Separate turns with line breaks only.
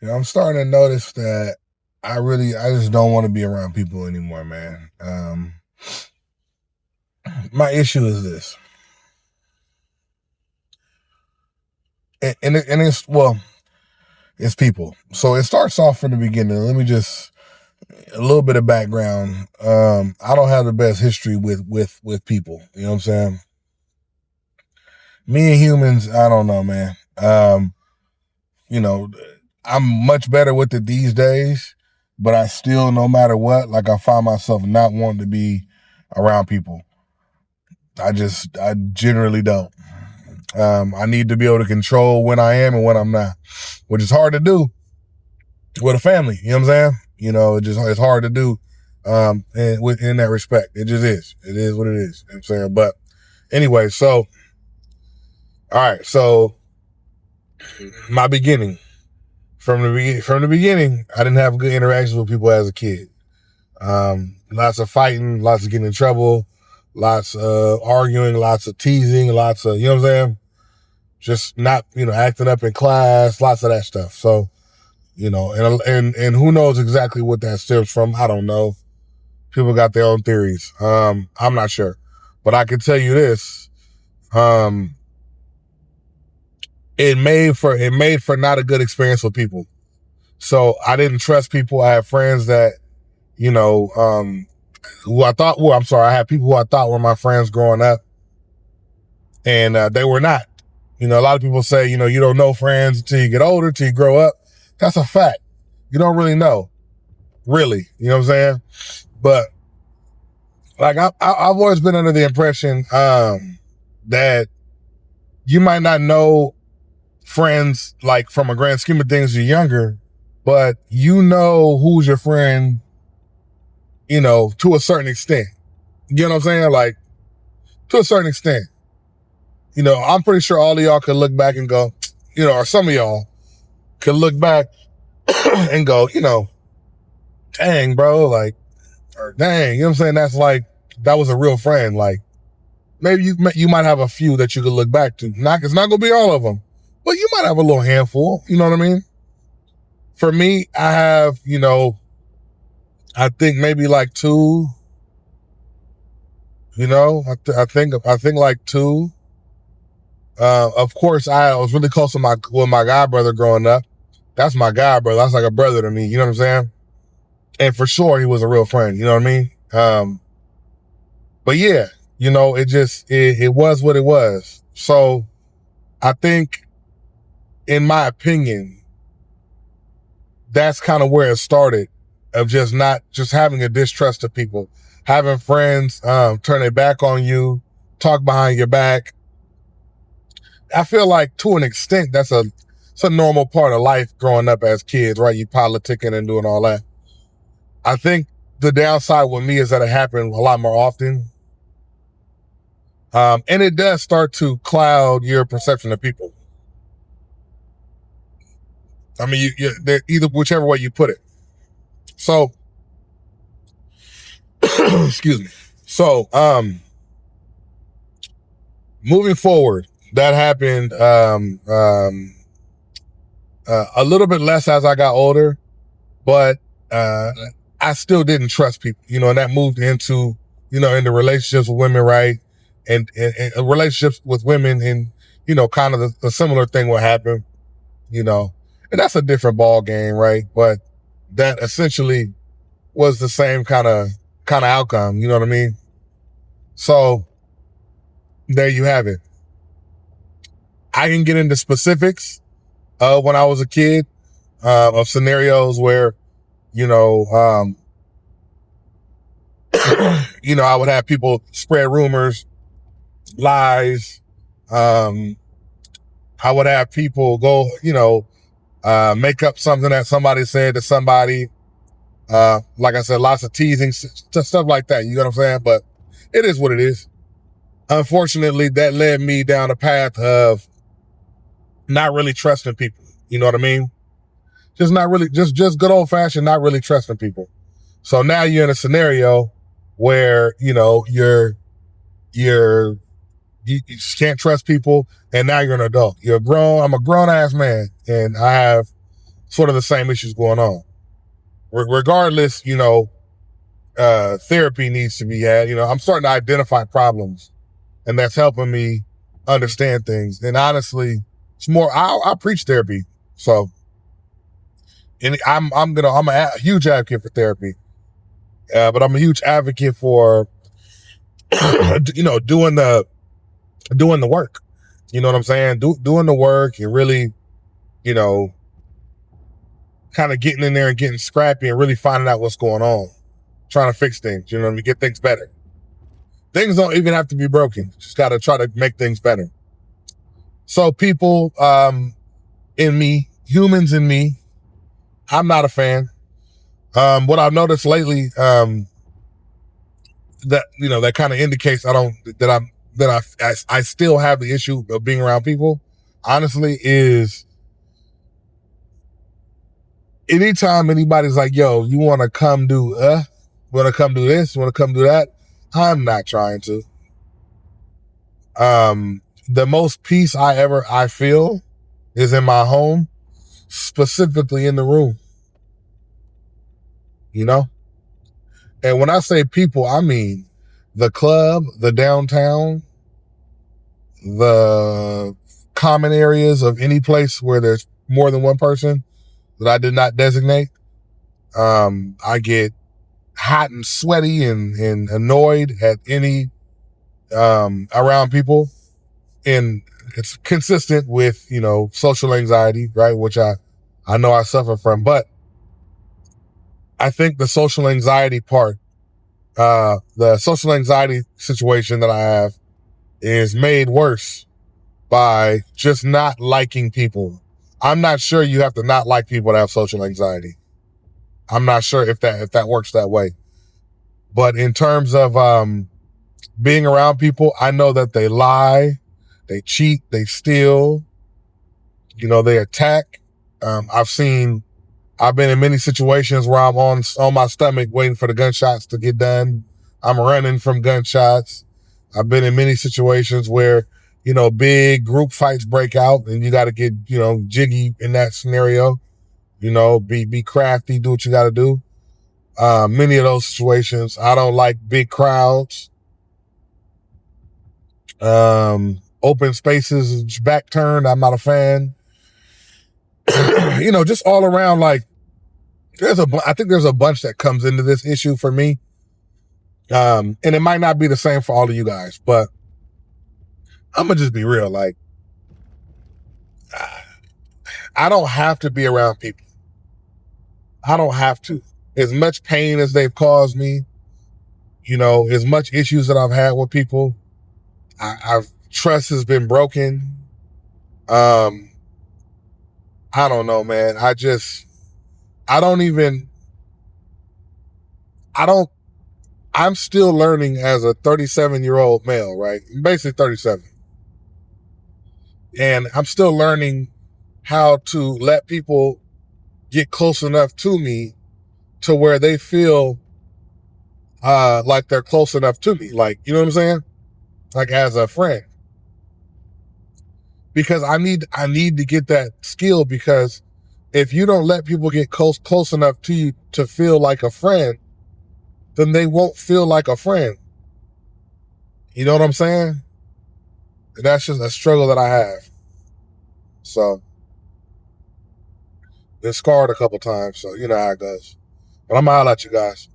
I'm starting to notice that I just don't want to be around people anymore, man. My issue is this, and it's people. So it starts off from the beginning. Let me just a little bit of background. I don't have the best history with people. You know what I'm saying? Me and humans, I don't know, man. You know, I'm much better with it these days, but I still, no matter what, like I find myself not wanting to be around people. I generally don't. I need to be able to control when I am and when I'm not, which is hard to do with a family. You know what I'm saying? It's hard to do. In that respect, it just is. It is what it is. You know what I'm saying, but anyway, so all right, so my beginning from the beginning, I didn't have good interactions with people as a kid. Lots of fighting, lots of getting in trouble, lots of arguing, lots of teasing, lots of, you know what I'm saying? Just not, acting up in class, lots of that stuff. So, and who knows exactly what that stems from. I don't know. People got their own theories. I'm not sure, but I can tell you this. It made for not a good experience with people. So I didn't trust people. I had friends that, I had people who I thought were my friends growing up, and they were not. A lot of people say, you don't know friends until you get older, until you grow up. That's a fact. You don't really know, really. You know what I'm saying? But like I've always been under the impression that you might not know friends like from a grand scheme of things you're younger, but you know who's your friend, to a certain extent. You know what I'm saying? Like, to a certain extent. I'm pretty sure all of y'all could look back and go, or some of y'all could look back and go, dang, bro, like, or dang, you know what I'm saying? That's like, that was a real friend. Like, maybe you might have a few that you could look back to. It's not going to be all of them, but you might have a little handful. You know what I mean? For me, I have, I think maybe like two. I think like two. Of course, I was really close with my god brother growing up. That's my god brother. That's like a brother to me. You know what I'm saying? And for sure, he was a real friend. You know what I mean? But yeah, it was what it was. So I think, in my opinion, that's kind of where it started, of just having a distrust of people, having friends turn their back on you, talk behind your back. I feel like to an extent it's a normal part of life growing up as kids, right? You politicking and doing all that. I think the downside with me is that it happened a lot more often. And it does start to cloud your perception of people. I mean, either whichever way you put it. So, excuse me. So, moving forward, that happened a little bit less as I got older, but I still didn't trust people, and that moved into, into relationships with women, right? And relationships with women, and, kind of the similar thing will happen, and that's a different ball game, right? But that essentially was the same kind of outcome, you know what I mean? So there you have it. I can get into specifics when I was a kid, of scenarios where, I would have people spread rumors, lies. I would have people go, make up something that somebody said to somebody. Like I said, lots of teasing, stuff like that. You know what I'm saying? But it is what it is. Unfortunately, that led me down a path of not really trusting people. You know what I mean? Just not really, just good old fashioned, not really trusting people. So now you're in a scenario where, you just can't trust people, and now you're an adult. I'm a grown ass man, and I have sort of the same issues going on. Regardless, therapy needs to be had. I'm starting to identify problems, and that's helping me understand things. And honestly, it's more, I preach therapy. So, and I'm a huge advocate for therapy. But I'm a huge advocate for, doing the work. You know what I'm saying? Doing the work and really, kind of getting in there and getting scrappy and really finding out what's going on, trying to fix things, to get things better. Things don't even have to be broken. Just got to try to make things better. So people, in me, humans in me, I'm not a fan. What I've noticed lately, that kind of indicates I still have the issue of being around people, honestly, is anytime anybody's like, yo, you want to come do this, want to come do that, I'm not trying to. The most peace I feel is in my home, specifically in the room, And when I say people, I mean the club, the downtown, the common areas of any place where there's more than one person that I did not designate. I get hot and sweaty and annoyed at any around people, and it's consistent with social anxiety, right? Which I know I suffer from, but I think the social anxiety part, the social anxiety situation that I have is made worse by just not liking people. I'm not sure you have to not like people to have social anxiety. I'm not sure if that works that way. But in terms of being around people, I know that they lie, they cheat, they steal, they attack. I've been in many situations where I'm on my stomach waiting for the gunshots to get done. I'm running from gunshots. I've been in many situations where, big group fights break out and you got to get, jiggy in that scenario, be crafty, do what you got to do. Many of those situations, I don't like big crowds. Open spaces, back turned, I'm not a fan. Just all around, like, I think there's a bunch that comes into this issue for me. And it might not be the same for all of you guys, but I'm gonna just be real. Like, I don't have to be around people. I don't have to. As much pain as they've caused me, as much issues that I've had with people, trust has been broken. I don't know, man. I'm still learning as a 37-year-old male, right? I'm basically 37. And I'm still learning how to let people get close enough to me to where they feel like they're close enough to me. Like, you know what I'm saying? Like, as a friend. Because I need to get that skill, because if you don't let people get close enough to you to feel like a friend, then they won't feel like a friend. You know what I'm saying? And that's just a struggle that I have. So, been scarred a couple times, so you know how it goes. But I'm gonna holler at you guys.